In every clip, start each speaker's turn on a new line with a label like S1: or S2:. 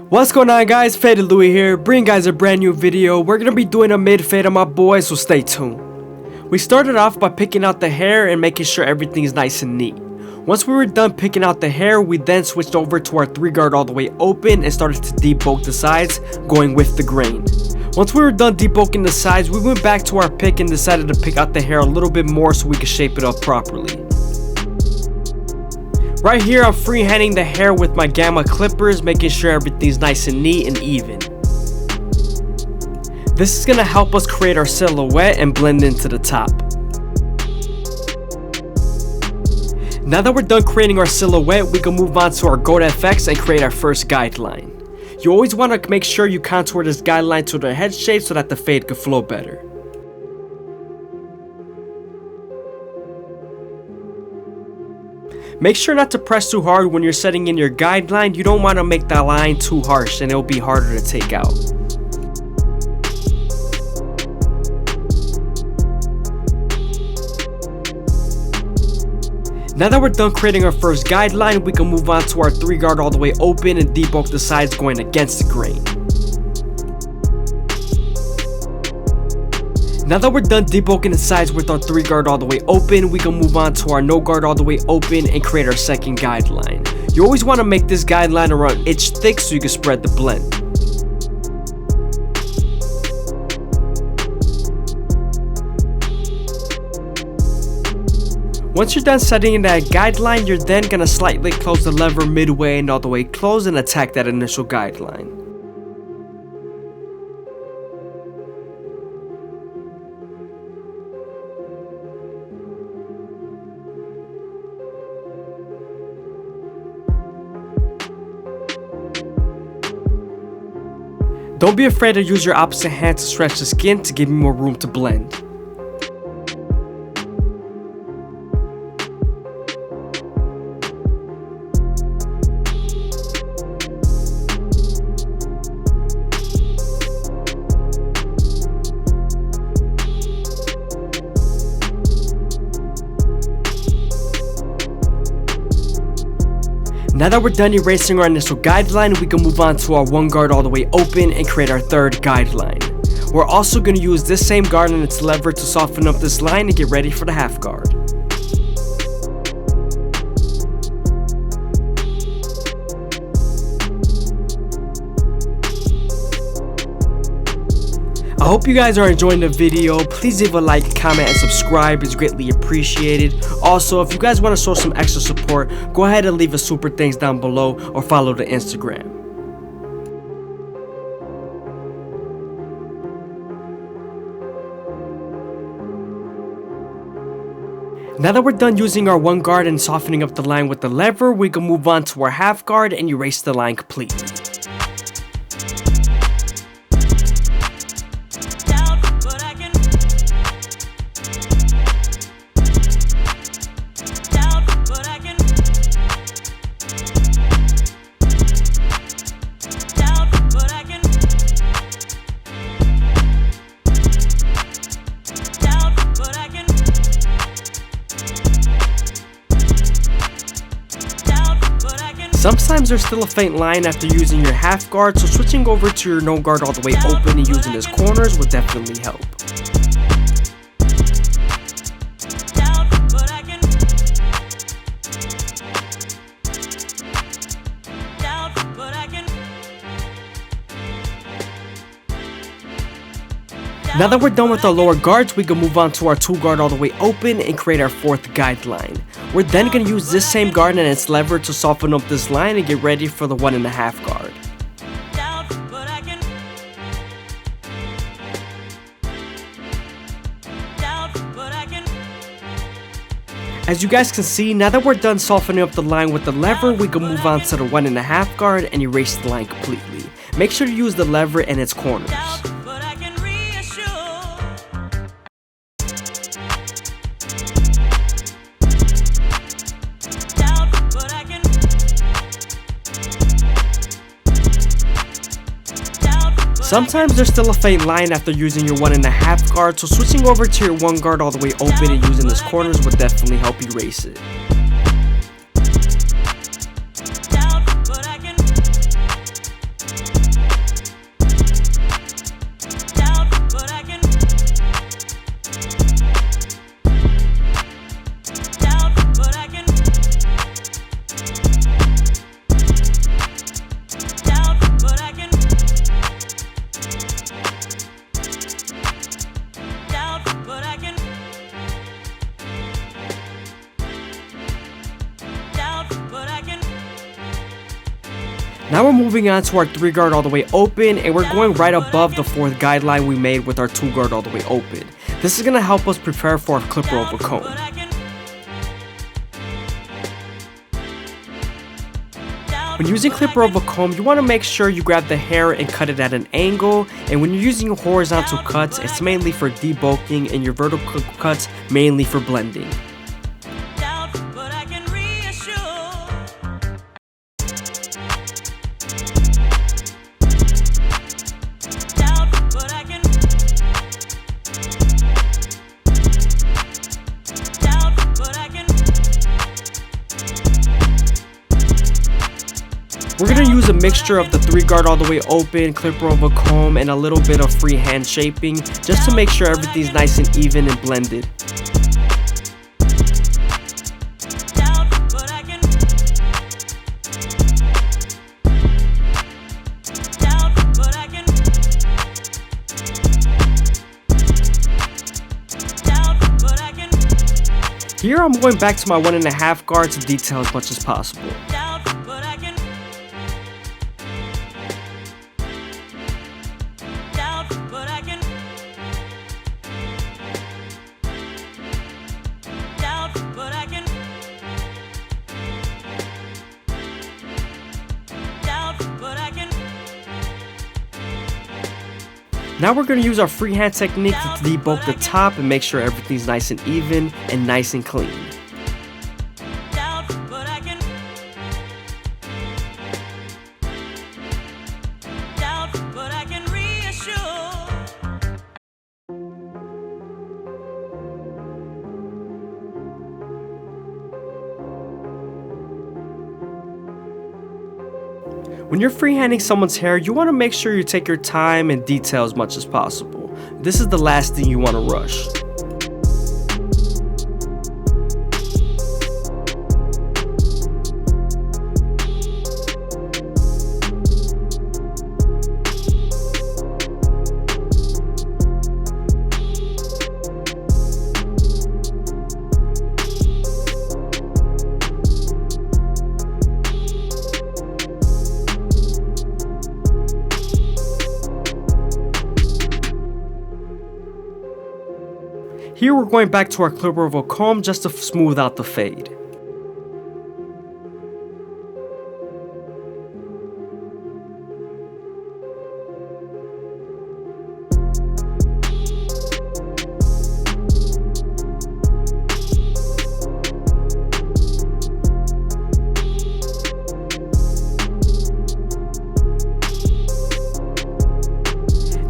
S1: What's going on, guys? FadeitLuie here, bringing guys a brand new video. We're gonna be doing a mid fade on my boy, so stay tuned. We started off by picking out the hair and making sure everything is nice and neat. Once we were done picking out the hair, we then switched over to our 3-guard all the way open and started to debulk the sides, going with the grain. Once we were done debulking the sides, we went back to our pick and decided to pick out the hair a little bit more so we could shape it up properly. Right here, I'm freehanding the hair with my gamma clippers, making sure everything's nice and neat and even. This is gonna help us create our silhouette and blend into the top. Now that we're done creating our silhouette, we can move on to our Goat FX and create our first guideline. You always want to make sure you contour this guideline to the head shape so that the fade could flow better. Make sure not to press too hard when you're setting in your guideline. You don't want to make that line too harsh and it'll be harder to take out. Now that we're done creating our first guideline, we can move on to our 3-guard all the way open and debulk the sides going against the grain. Now that we're done debulking the sides with our 3-guard all the way open, we can move on to our no guard all the way open and create our second guideline. You always want to make this guideline around inch thick so you can spread the blend. Once you're done setting in that guideline, you're then going to slightly close the lever midway and all the way close and attack that initial guideline. Don't be afraid to use your opposite hand to stretch the skin to give you more room to blend. Now that we're done erasing our initial guideline, we can move on to our 1-guard all the way open and create our third guideline. We're also going to use this same guard and its lever to soften up this line and get ready for the half guard. I hope you guys are enjoying the video. Please leave a like, comment, and subscribe. It's greatly appreciated. Also, if you guys want to show some extra support, go ahead and leave a super thanks down below or follow the Instagram. Now that we're done using our 1-guard and softening up the line with the lever, we can move on to our half guard and erase the line completely. Sometimes there's still a faint line after using your half guard, so switching over to your no guard all the way open and using his corners will definitely help. Now that we're done with our lower guards, we can move on to our 2-guard all the way open and create our 4th guideline. We're then going to use this same guard and its lever to soften up this line and get ready for the 1.5 guard. As you guys can see, now that we're done softening up the line with the lever, we can move on to the 1.5 guard and erase the line completely. Make sure to use the lever and its corners. Sometimes there's still a faint line after using your 1.5 guard, so switching over to your 1-guard all the way open and using those corners will definitely help erase it. Now we're moving on to our 3 guard all the way open, and we're going right above the 4th guideline we made with our 2 guard all the way open. This is going to help us prepare for our clipper over comb. When using clipper over comb, you want to make sure you grab the hair and cut it at an angle, and when you're using horizontal cuts, it's mainly for debulking, and your vertical cuts mainly for blending. We're going to use a mixture of the 3 guard all the way open, clipper over comb, and a little bit of freehand shaping just to make sure everything's nice and even and blended. Here I'm going back to my 1.5 guard to detail as much as possible. Now we're going to use our freehand technique to debulk the top and make sure everything's nice and even and nice and clean. When you're freehanding someone's hair, you want to make sure you take your time and detail as much as possible. This is the last thing you want to rush. Here we're going back to our clipper over comb just to smooth out the fade.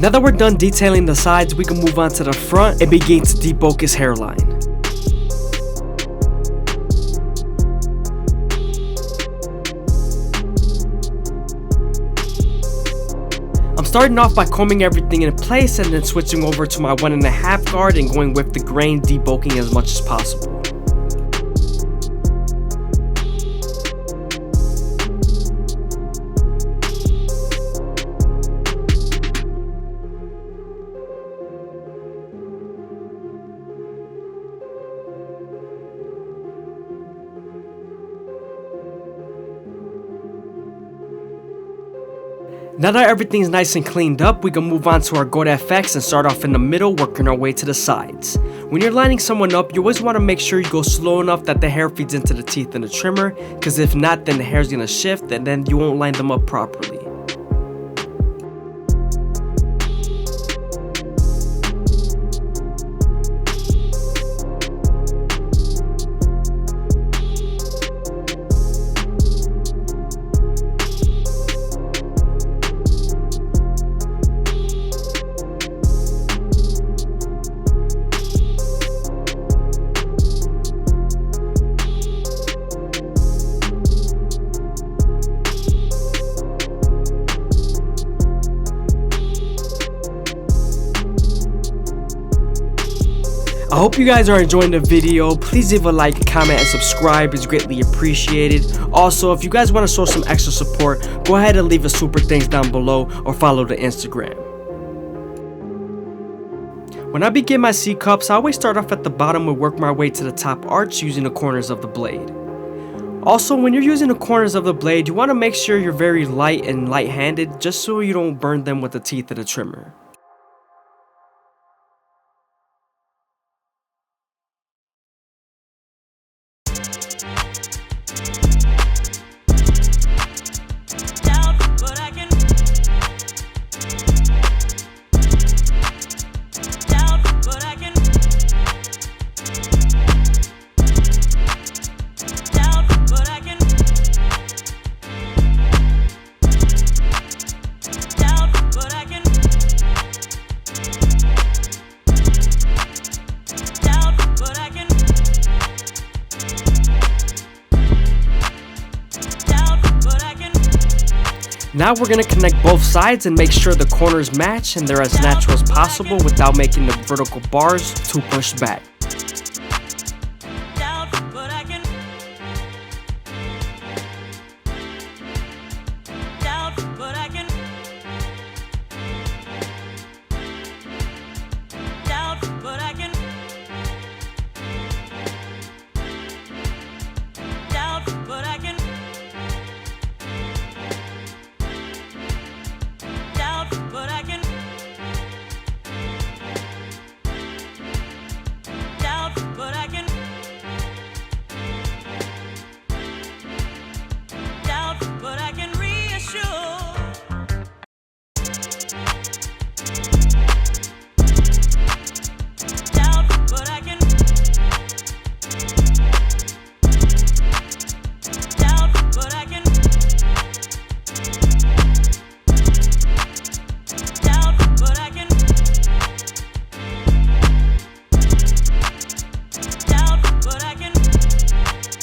S1: Now that we're done detailing the sides, we can move on to the front and begin to debulk his hairline. I'm starting off by combing everything in place and then switching over to my 1.5 guard and going with the grain, debulking as much as possible. Now that everything's nice and cleaned up, we can move on to our Goat FX and start off in the middle, working our way to the sides. When you're lining someone up, you always want to make sure you go slow enough that the hair feeds into the teeth in the trimmer, because if not, then the hair's going to shift and then you won't line them up properly. I hope you guys are enjoying the video. Please leave a like, comment, and subscribe. It's greatly appreciated. Also, if you guys want to show some extra support, go ahead and leave a super thanks down below or follow the Instagram. When I begin my C-cups, I always start off at the bottom and work my way to the top arch using the corners of the blade. Also, when you're using the corners of the blade, you want to make sure you're very light and light-handed just so you don't burn them with the teeth of the trimmer. Now we're going to connect both sides and make sure the corners match and they're as natural as possible without making the vertical bars too pushed back.